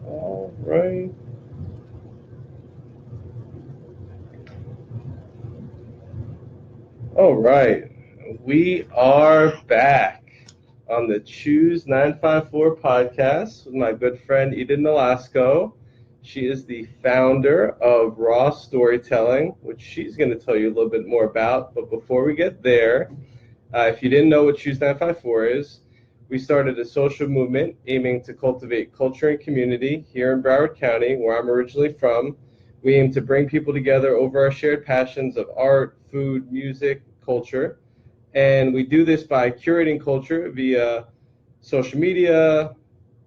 All right. All right. We are back on the Choose954 podcast with my good friend Enid Nolasco. She is the founder of RAW Storytelling, which she's going to tell you a little bit more about. But before we get there, if you didn't know what Choose954 is, we started a social movement aiming to cultivate culture and community here in Broward County, where I'm originally from. We aim to bring people together over our shared passions of art, food, music, culture. And we do this by curating culture via social media,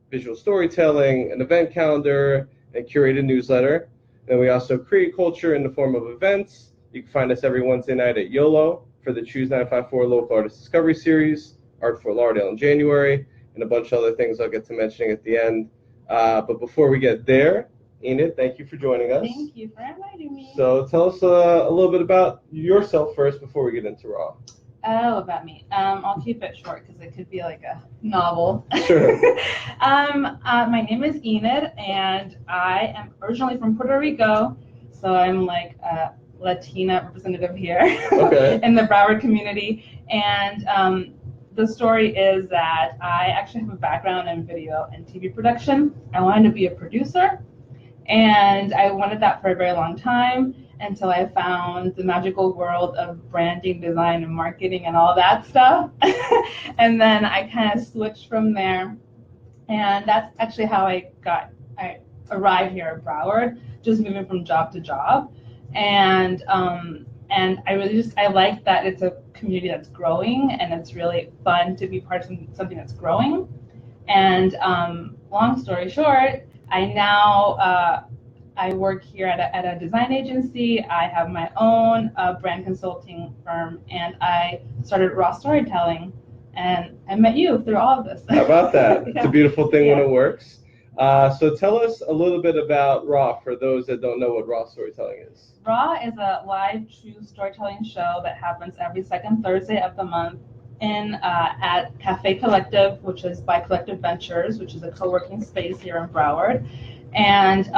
visual storytelling, an event calendar, and curated newsletter. And we also create culture in the form of events. You can find us every Wednesday night at YOLO for the Choose954 Local Artist Discovery Series, Art for Lauderdale in January, and a bunch of other things I'll get to mentioning at the end. But before we get there, Enid, thank you for joining us. Thank you for inviting me. So tell us a little bit about yourself first before we get into RAW. Oh, about me. I'll keep it short because it could be like a novel. Sure. My name is Enid, and I am originally from Puerto Rico, so I'm like a Latina representative here Okay. in the Broward community. And the story is that I actually have a background in video and TV production. I wanted to be a producer, and I wanted that for a very long time until I found the magical world of branding, design, and marketing and all that stuff. And then I kind of switched from there. And that's actually how I arrived here at Broward, just moving from job to job. And I like that it's a community that's growing, and it's really fun to be part of something that's growing. And long story short, I work here at a design agency. I have my own brand consulting firm, and I started RAW Storytelling, and I met you through all of this. How about that? Yeah. It's a beautiful thing when it works. So tell us a little bit about RAW for those that don't know what RAW Storytelling is. RAW is a live true storytelling show that happens every second Thursday of the month at Cafe Collective, which is by Collective Ventures, which is a co-working space here in Broward. And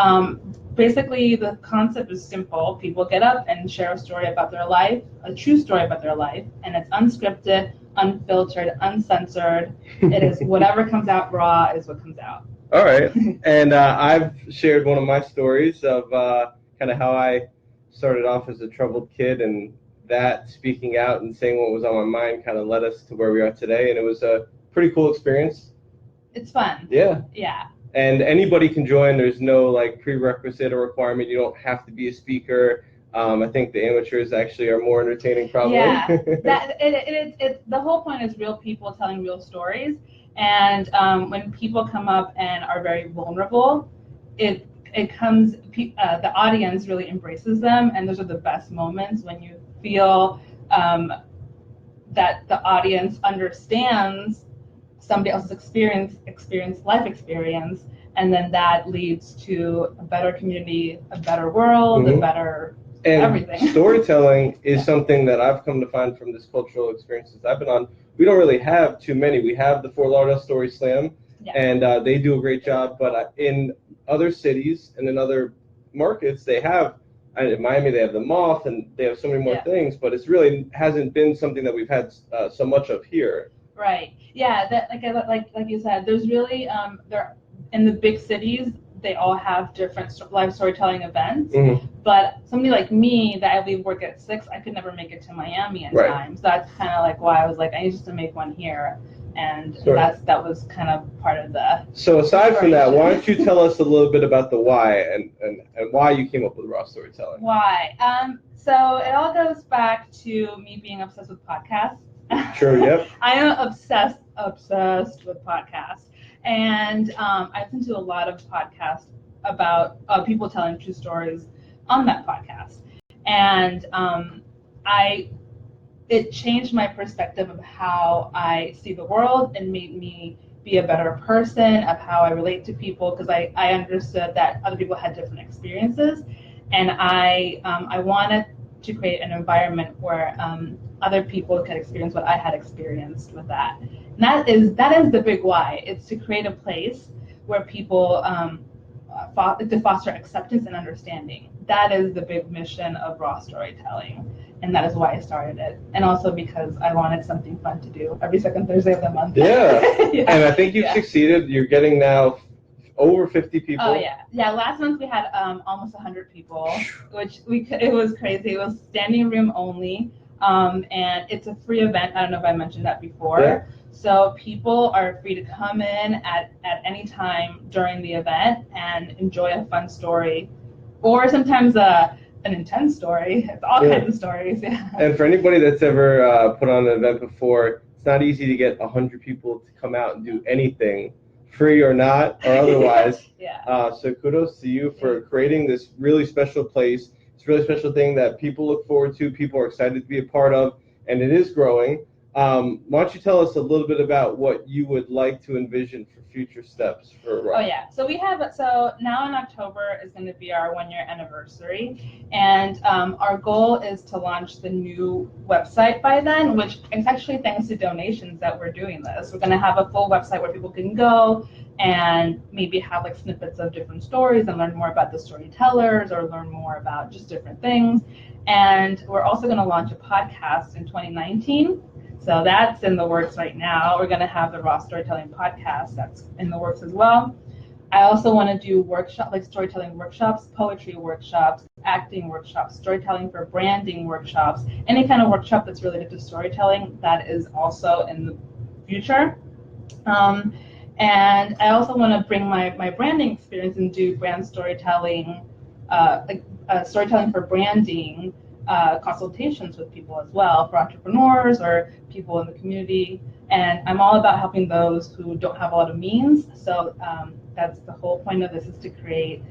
basically, the concept is simple. People get up and share a story about their life, a true story about their life, and it's unscripted, unfiltered, uncensored. It is whatever comes out raw is what comes out. All right. And I've shared one of my stories of kind of how I started off as a troubled kid, and that speaking out and saying what was on my mind kind of led us to where we are today. And it was a pretty cool experience. It's fun. Yeah. Yeah. And anybody can join. There's no like prerequisite or requirement. You don't have to be a speaker. I think the amateurs actually are more entertaining, probably. Yeah, the whole point is real people telling real stories, and when people come up and are very vulnerable, the audience really embraces them, and those are the best moments when you feel that the audience understands somebody else's life experience, and then that leads to a better community, a better world, Mm-hmm. a better and everything. Storytelling is something that I've come to find from this cultural experiences I've been on. We don't really have too many. We have the Fort Lauderdale Story Slam, and they do a great job. But in other cities and in other markets, they have, in Miami, they have the Moth, and they have so many more things. But it's really hasn't been something that we've had so much of here. Right. Yeah. That like you said, there's really there in the big cities, they all have different live storytelling events. Mm-hmm. But somebody like me, that I leave work at 6, I could never make it to Miami in time. So that's kind of like why I was like, I need just to make one here. And that was kind of part of the. So aside from that, why don't you tell us a little bit about the why and why you came up with RAW Storytelling? Why? So it all goes back to me being obsessed with podcasts. Sure, yep. I am obsessed with podcasts. And I listen to a lot of podcasts about people telling true stories on that podcast. And I it changed my perspective of how I see the world and made me be a better person, of how I relate to people, because I understood that other people had different experiences, and I wanted to create an environment where other people could experience what I had experienced with that. And that is the big why. It's to create a place where people to foster acceptance and understanding. That is the big mission of raw storytelling, and that is why I started it. And also because I wanted something fun to do every second Thursday of the month. Yeah, yeah. And I think you've succeeded. You're getting now over 50 people. Oh yeah. Last month we had almost 100 people, which it was crazy. It was standing room only, and it's a free event. I don't know if I mentioned that before. Yeah. So people are free to come in at any time during the event and enjoy a fun story, or sometimes an intense story. It's all kinds of stories. Yeah. And for anybody that's ever put on an event before, it's not easy to get 100 people to come out and do anything, free or not, or otherwise. Yeah. So kudos to you for creating this really special place. It's a really special thing that people look forward to, people are excited to be a part of, and it is growing. Why don't you tell us a little bit about what you would like to envision for future steps for RAW? Oh yeah, so now in October is going to be our 1-year anniversary, and our goal is to launch the new website by then, which is actually thanks to donations that we're doing this. We're going to have a full website where people can go and maybe have like snippets of different stories and learn more about the storytellers or learn more about just different things. And we're also going to launch a podcast in 2019. So that's in the works right now. We're going to have the Raw Storytelling Podcast. That's in the works as well. I also want to do storytelling workshops, poetry workshops, acting workshops, storytelling for branding workshops, any kind of workshop that's related to storytelling. That is also in the future. And I also want to bring my branding experience and do brand storytelling, storytelling for branding consultations with people as well, for entrepreneurs or people in the community. And I'm all about helping those who don't have a lot of means. So that's the whole point of this, is to create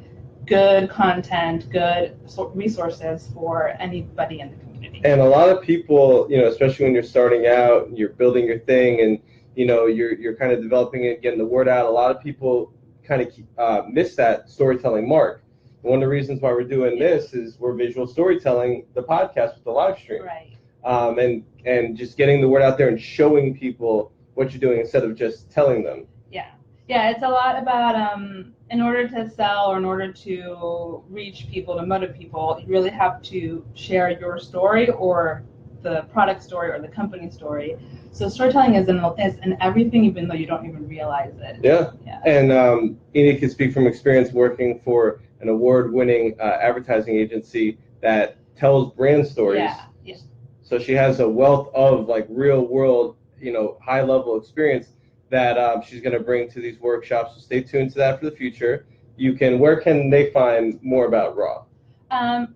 good content, good resources for anybody in the community. And a lot of people, especially when you're starting out, you're building your thing, and you're kind of developing it, getting the word out. A lot of people kind of miss that storytelling mark. One of the reasons why we're doing this is we're visual storytelling the podcast with the live stream. Right. And just getting the word out there and showing people what you're doing instead of just telling them. Yeah, it's a lot about in order to sell or in order to reach people, to motivate people, you really have to share your story or the product story or the company story. So storytelling is in everything, even though you don't even realize it. Yeah. And Enid can speak from experience working for an award-winning advertising agency that tells brand stories. Yeah. So she has a wealth of like real-world, high-level experience that she's going to bring to these workshops. So stay tuned to that for the future. Where can they find more about RAW?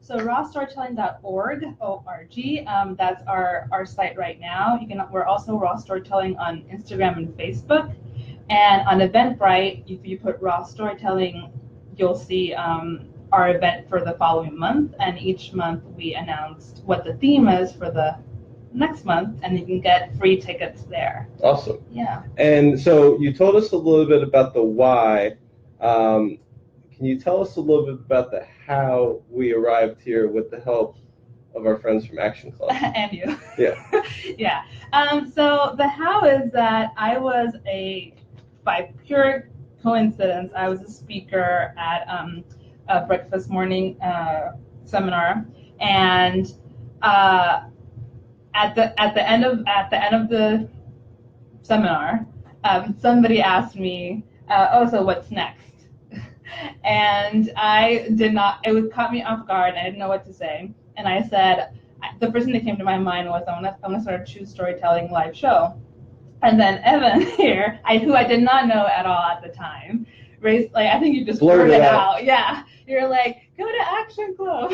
So rawstorytelling.org, O-R-G, that's our site right now. We're also Raw Storytelling on Instagram and Facebook. And on Eventbrite, if you put Raw Storytelling, you'll see our event for the following month. And each month we announced what the theme is for the next month, and you can get free tickets there. Awesome. Yeah. And so you told us a little bit about the why. Can you tell us a little bit about the how we arrived here with the help of our friends from Action Club? And you. Yeah. Yeah. So the how is that by pure coincidence, I was a speaker at a breakfast morning seminar, and at the end of the seminar, somebody asked me, so what's next? And I did not. It caught me off guard. I didn't know what to say, and I said, the first thing that came to my mind was, I want to start a Choose Storytelling live show. And then Evan here, who I did not know at all at the time, raised, I think you just blurted it out. Yeah, you're like, go to Action Club.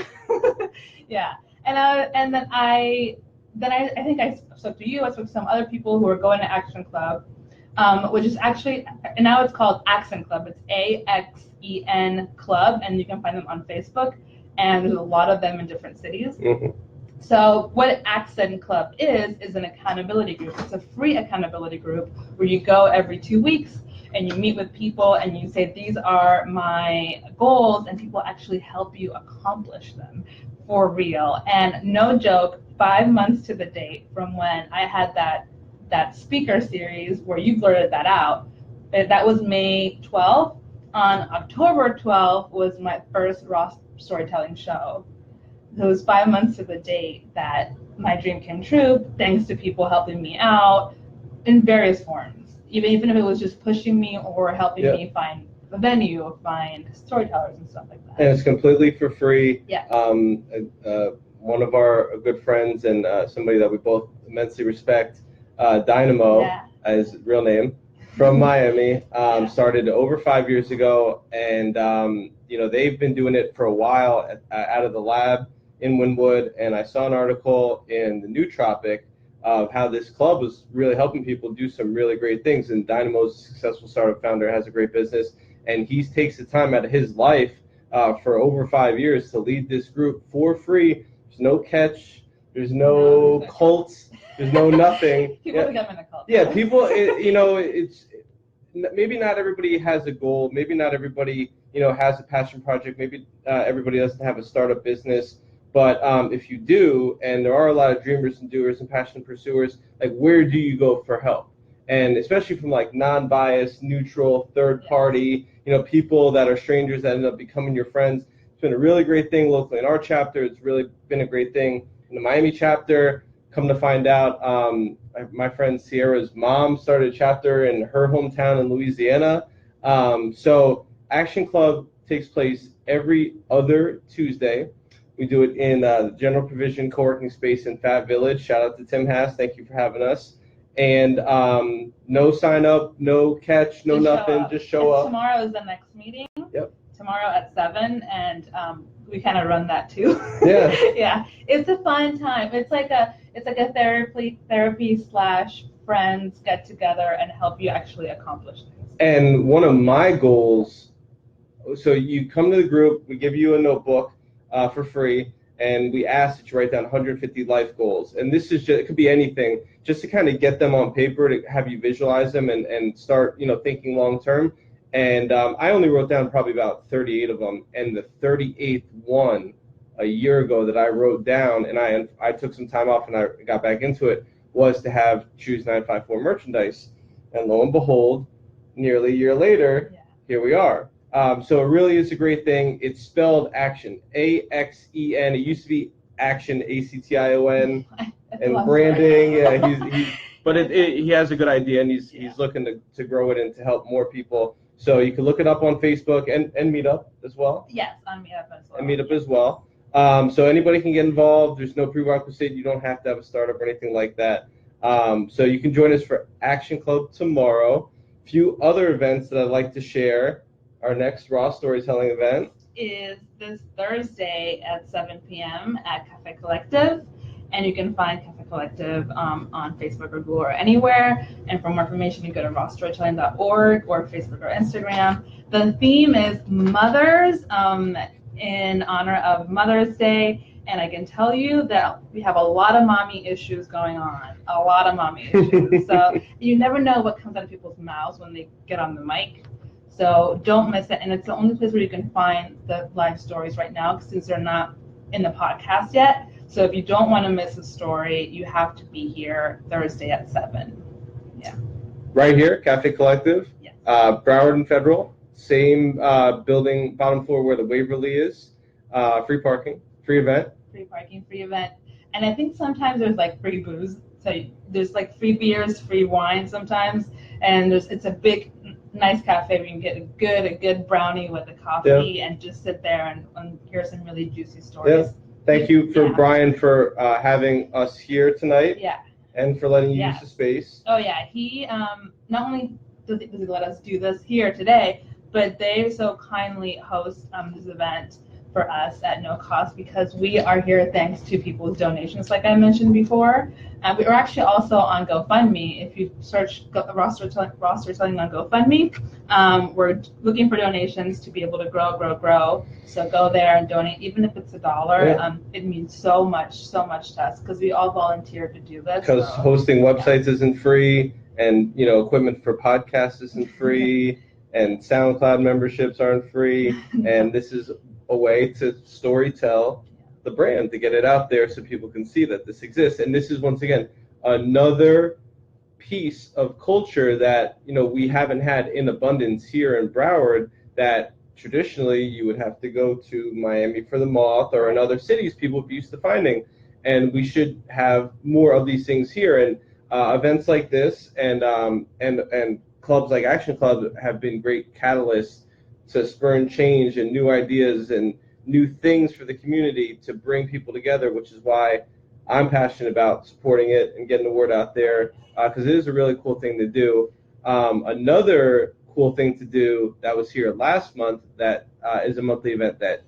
Yeah, and then I think I spoke to you. I spoke to some other people who are going to Action Club, which is actually, and now it's called Accent Club. It's AXEN Club, and you can find them on Facebook. And there's a lot of them in different cities. Mm-hmm. So what Accent Club is an accountability group. It's a free accountability group where you go every 2 weeks and you meet with people and you say, these are my goals, and people actually help you accomplish them for real. And no joke, 5 months to the date from when I had that speaker series where you blurted that out, that was May 12th. On October 12th was my first raw storytelling show. It was 5 months to the date that my dream came true, thanks to people helping me out in various forms. Even if it was just pushing me or helping me find a venue or find storytellers and stuff like that. And it's completely for free. Yeah. One of our good friends and somebody that we both immensely respect, Dynamo, as his real name, from Miami, started over 5 years ago, and they've been doing it for a while out of the lab in Wynwood. And I saw an article in the New Tropic of how this club was really helping people do some really great things. And Dynamo's a successful startup founder, has a great business, and he takes the time out of his life for over 5 years to lead this group for free. There's no catch, there's no cults, there's no nothing. People become in a cult. Yeah, people, it's maybe not everybody has a goal, maybe not everybody has a passion project, maybe everybody doesn't have a startup business. But if you do, and there are a lot of dreamers and doers and passion pursuers, like, where do you go for help? And especially from like non-biased, neutral, third party, people that are strangers that end up becoming your friends. It's been a really great thing locally in our chapter. It's really been a great thing in the Miami chapter. Come to find out, my friend Sierra's mom started a chapter in her hometown in Louisiana. So Action Club takes place every other Tuesday. We do it in the General Provision co-working space in Fat Village. Shout out to Tim Hass. Thank you for having us. And no sign up, no catch, no nothing. Just show up. Tomorrow is the next meeting. Yep. Tomorrow at 7, and we kind of run that too. Yeah. Yeah. It's a fun time. It's like a therapy / friends get together and help you actually accomplish things. And one of my goals, so you come to the group, we give you a notebook for free, and we ask that you write down 150 life goals. And this is just, it could be anything, just to kind of get them on paper, to have you visualize them and start, thinking long term. And I only wrote down probably about 38 of them. And the 38th one a year ago that I wrote down, and I took some time off and I got back into it, was to have Choose954 merchandise. And lo and behold, nearly a year later, here we are. So it really is a great thing. It's spelled action, AXEN. It used to be action, ACTION, and branding. Yeah, but he has a good idea, and he's looking to grow it and to help more people. So you can look it up on Facebook and Meetup as well. Yes, on Meetup as well. And Meetup as well. So anybody can get involved. There's no prerequisite. You don't have to have a startup or anything like that. So you can join us for Action Club tomorrow. A few other events that I'd like to share. Our next Raw Storytelling event is this Thursday at 7 p.m. at Cafe Collective. And you can find Cafe Collective on Facebook or Google or anywhere. And for more information, you go to rawstorytelling.org or Facebook or Instagram. The theme is Mothers, in honor of Mother's Day. And I can tell you that we have a lot of mommy issues going on. A lot of mommy issues. So you never know what comes out of people's mouths when they get on the mic. So don't miss it. And it's the only place where you can find the live stories right now, since they're not in the podcast yet. So if you don't want to miss a story, you have to be here Thursday at 7. Yeah. Right here, Cafe Collective. Yes. Broward and Federal. Same building, bottom floor where the Waverly is. Free parking, free event. Free parking, free event. And I think sometimes there's like free booze. So there's like free beers, free wine sometimes. And it's a big, nice cafe where you can get a good brownie with a coffee and just sit there and hear some really juicy stories. Yeah. Thank you for Brian for having us here tonight. Yeah. And for letting you use the space. Oh yeah, he not only does he let us do this here today, but they so kindly host this event for us at no cost because we are here thanks to people's donations, like I mentioned before. We are actually also on GoFundMe. If you search RAW Storytelling on GoFundMe, we're looking for donations to be able to grow. So go there and donate, even if it's $1. Yeah. It means so much to us because we all volunteer to do this. Because so, hosting websites isn't free, and equipment for podcasts isn't free, and SoundCloud memberships aren't free, and this is a way to storytell the brand, to get it out there so people can see that this exists. And this is, once again, another piece of culture that we haven't had in abundance here in Broward, that traditionally you would have to go to Miami for the Moth or in other cities people would be used to finding. And we should have more of these things here. And events like this and clubs like Action Club have been great catalysts to spur change and new ideas and new things for the community to bring people together, which is why I'm passionate about supporting it and getting the word out there, because it is a really cool thing to do. Another cool thing to do that was here last month that is a monthly event that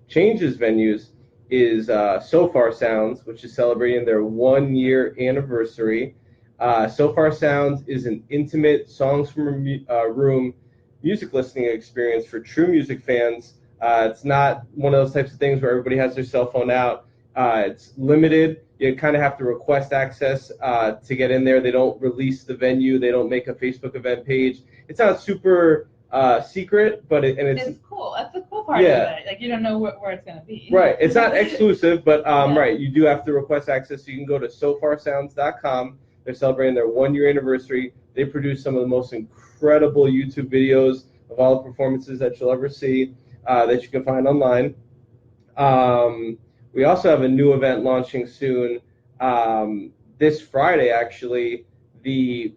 changes venues is So Far Sounds, which is celebrating their 1-year anniversary. So Far Sounds is an intimate songs from a room music listening experience for true music fans. It's not one of those types of things where everybody has their cell phone out. It's limited. You kind of have to request access to get in there. They don't release the venue. They don't make a Facebook event page. It's not super secret, but it's cool. That's the cool part of it. Like, you don't know where it's going to be. Right. It's not exclusive, but right, you do have to request access. So you can go to sofarsounds.com. They're celebrating their 1-year anniversary. They produce some of the most incredible YouTube videos of all the performances that you'll ever see that you can find online. We also have a new event launching soon. This Friday, actually, the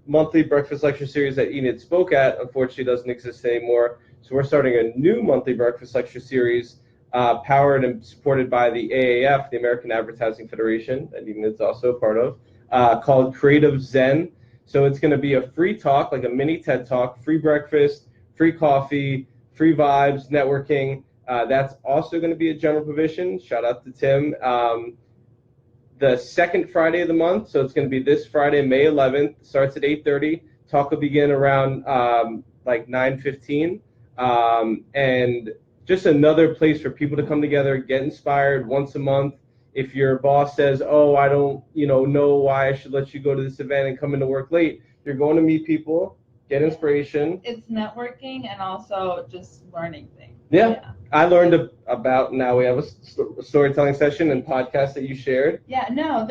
monthly breakfast lecture series that Enid spoke at, unfortunately, doesn't exist anymore. So we're starting a new monthly breakfast lecture series powered and supported by the AAF, the American Advertising Federation, that Enid's also a part of, called Creative Zen. So it's going to be a free talk, like a mini TED Talk, free breakfast, free coffee, free vibes, networking. That's also going to be a general provision. Shout out to Tim. The second Friday of the month, so it's going to be this Friday, May 11th, starts at 8:30. Talk will begin around like 9:15. And just another place for people to come together, get inspired once a month. If your boss says, oh, I don't know why I should let you go to this event and come into work late, you're going to meet people, get inspiration. It's networking and also just learning things. Yeah. I learned about, now we have a storytelling session and podcast that you shared. Yeah, no,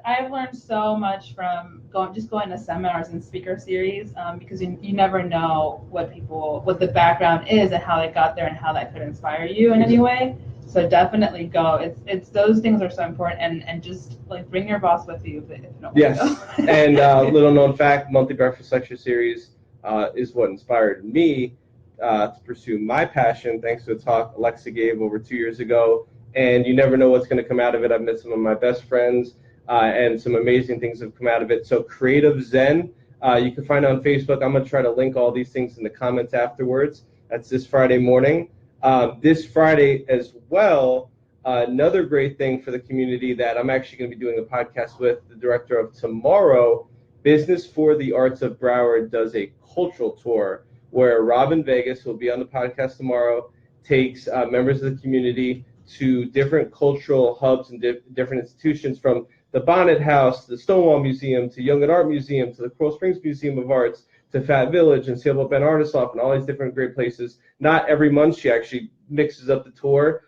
I've learned so much from going to seminars and speaker series because you never know what the background is and how they got there and how that could inspire you in any way. So definitely go. It's those things are so important, and just like bring your boss with you if you don't Yes. want to go. And little known fact, monthly breakfast lecture series is what inspired me to pursue my passion, thanks to a talk Alexa gave over 2 years ago. And you never know what's going to come out of it. I've met some of my best friends, and some amazing things have come out of it. So Creative Zen, you can find on Facebook. I'm going to try to link all these things in the comments afterwards. That's this Friday morning. This Friday as well, another great thing for the community that I'm actually going to be doing a podcast with the director of tomorrow. Business for the Arts of Broward does a cultural tour where Robin Vegas, who will be on the podcast tomorrow, takes members of the community to different cultural hubs and different institutions, from the Bonnet House to the Stonewall Museum to Young at Art Museum to the Coral Springs Museum of Arts to Fat Village and Sailboat Bend Artist Loft and all these different great places. Not every month she actually mixes up the tour.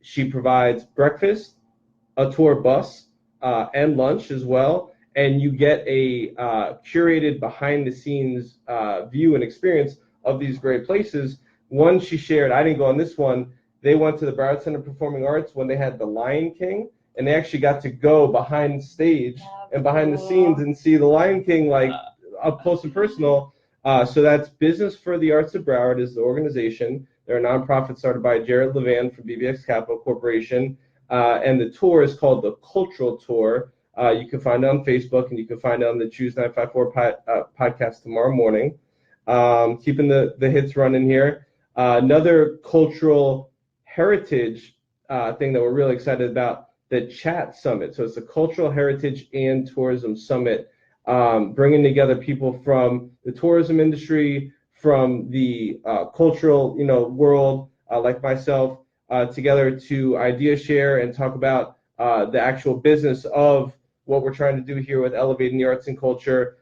She provides breakfast, a tour bus, and lunch as well. And you get a curated behind-the-scenes view and experience of these great places. One she shared, I didn't go on this one, they went to the Broward Center of Performing Arts when they had The Lion King, and they actually got to go behind stage and behind the scenes and see The Lion King like up close and personal. So that's Business for the Arts of Broward is the organization. They're a nonprofit started by Jared Levan from BBX Capital Corporation. And the tour is called the Cultural Tour. You can find it on Facebook, and you can find it on the Choose954 podcast tomorrow morning. Keeping the hits running here. Another cultural heritage thing that we're really excited about, the Chat Summit. So it's a Cultural Heritage and Tourism Summit, bringing together people from the tourism industry, from the cultural, world, like myself, together to idea share and talk about the actual business of what we're trying to do here with elevating the arts and culture.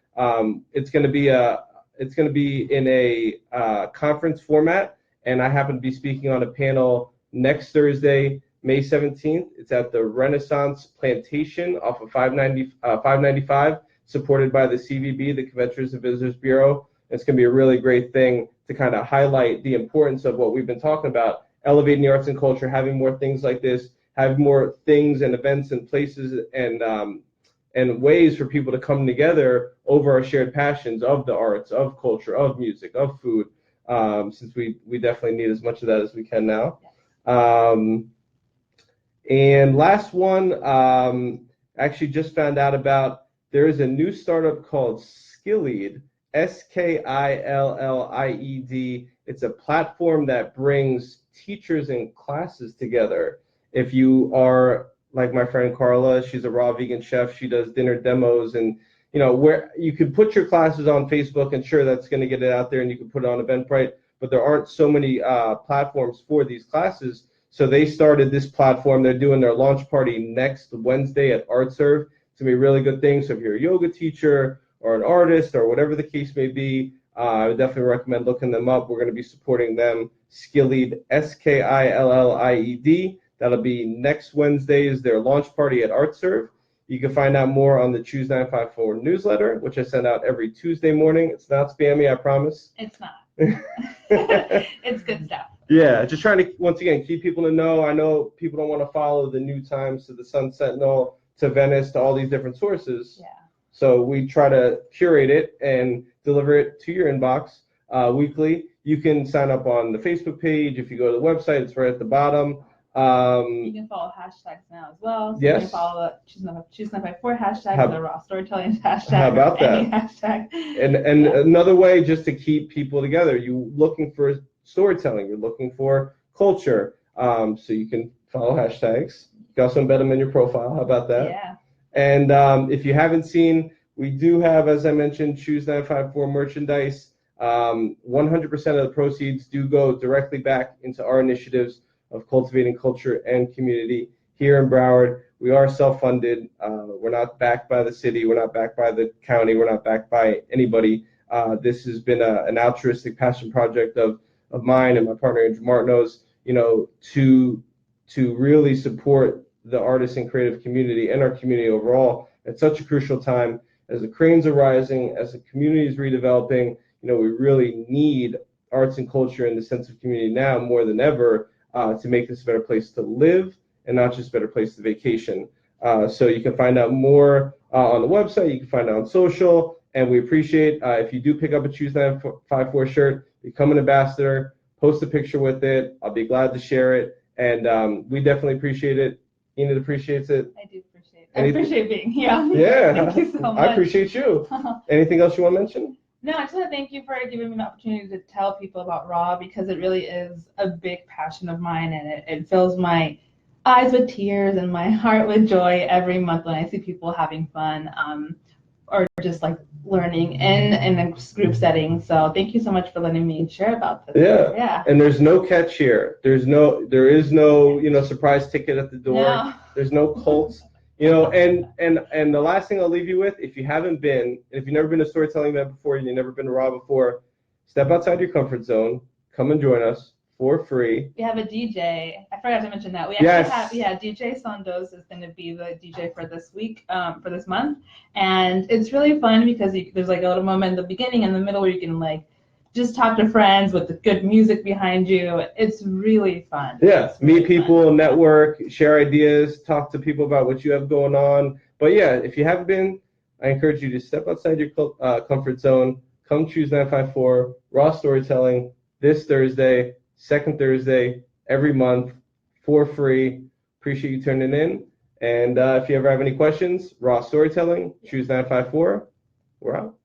It's going to be in a conference format, and I happen to be speaking on a panel next Thursday, May 17th. It's at the Renaissance Plantation off of 595, supported by the CVB, the Conventions and Visitors Bureau. It's going to be a really great thing to kind of highlight the importance of what we've been talking about, elevating the arts and culture, having more things like this, have more things and events and places and ways for people to come together over our shared passions of the arts, of culture, of music, of food, since we definitely need as much of that as we can now. And last one, actually just found out about, there is a new startup called Skillied, Skillied. It's a platform that brings teachers and classes together. If you are like my friend Carla, she's a raw vegan chef. She does dinner demos, and where you can put your classes on Facebook, and sure, that's going to get it out there, and you can put it on Eventbrite. But there aren't so many platforms for these classes, so they started this platform. They're doing their launch party next Wednesday at ArtServe. It's gonna be a really good thing. So if you're a yoga teacher or an artist or whatever the case may be, I would definitely recommend looking them up. We're going to be supporting them. Skillied, Skillied. That'll be next Wednesday is their launch party at ArtServe. You can find out more on the Choose954 newsletter, which I send out every Tuesday morning. It's not spammy, I promise. It's not. It's good stuff. Yeah, just trying to, once again, keep people to know. I know people don't want to follow the New Times to the Sun Sentinel to Venice to all these different sources. Yeah. So we try to curate it and deliver it to your inbox weekly. You can sign up on the Facebook page. If you go to the website, it's right at the bottom. You can follow hashtags now as well. So yes. You can follow the Choose954 hashtag, the raw storytelling hashtag. How about that? Any hashtag. And another way just to keep people together, you're looking for storytelling, you're looking for culture. So you can follow hashtags. You can also embed them in your profile. How about that? Yeah. And if you haven't seen, we do have, as I mentioned, Choose954 merchandise. 100% of the proceeds do go directly back into our initiatives of cultivating culture and community here in Broward. We are self-funded. We're not backed by the city. We're not backed by the county. We're not backed by anybody. This has been an altruistic passion project of mine and my partner Andrew Martineau's, to really support the artists and creative community and our community overall at such a crucial time as the cranes are rising, as the community is redeveloping. We really need arts and culture in the sense of community now more than ever to make this a better place to live and not just a better place to vacation. So you can find out more on the website. You can find out on social, and we appreciate if you do pick up a Choose954 shirt, become an ambassador, post a picture with it. I'll be glad to share it, and we definitely appreciate it. Enid appreciates it. I do appreciate it. I appreciate being here. Yeah. Thank you so much. I appreciate you. Anything else you want to mention? No, I just want to thank you for giving me an opportunity to tell people about RAW, because it really is a big passion of mine, and it fills my eyes with tears and my heart with joy every month when I see people having fun or just like learning in a group setting. So thank you so much for letting me share about this. Yeah. And there's no catch here. There is no surprise ticket at the door. No. There's no cults. And the last thing I'll leave you with, if you haven't been, if you've never been to a storytelling event before, and you've never been to RAW before, step outside your comfort zone, come and join us for free. We have a DJ. I forgot to mention that. We actually have, DJ Sandoz is going to be the DJ for this week, for this month. And it's really fun because there's like a little moment in the beginning and the middle where you can like just talk to friends with the good music behind you. It's really fun. Yeah, really meet people, fun. Network, share ideas, talk to people about what you have going on. But yeah, if you haven't been, I encourage you to step outside your comfort zone. Come Choose954 RAW Storytelling this Thursday, second Thursday, every month, for free. Appreciate you tuning in. And if you ever have any questions, RAW Storytelling, Choose954, we're out.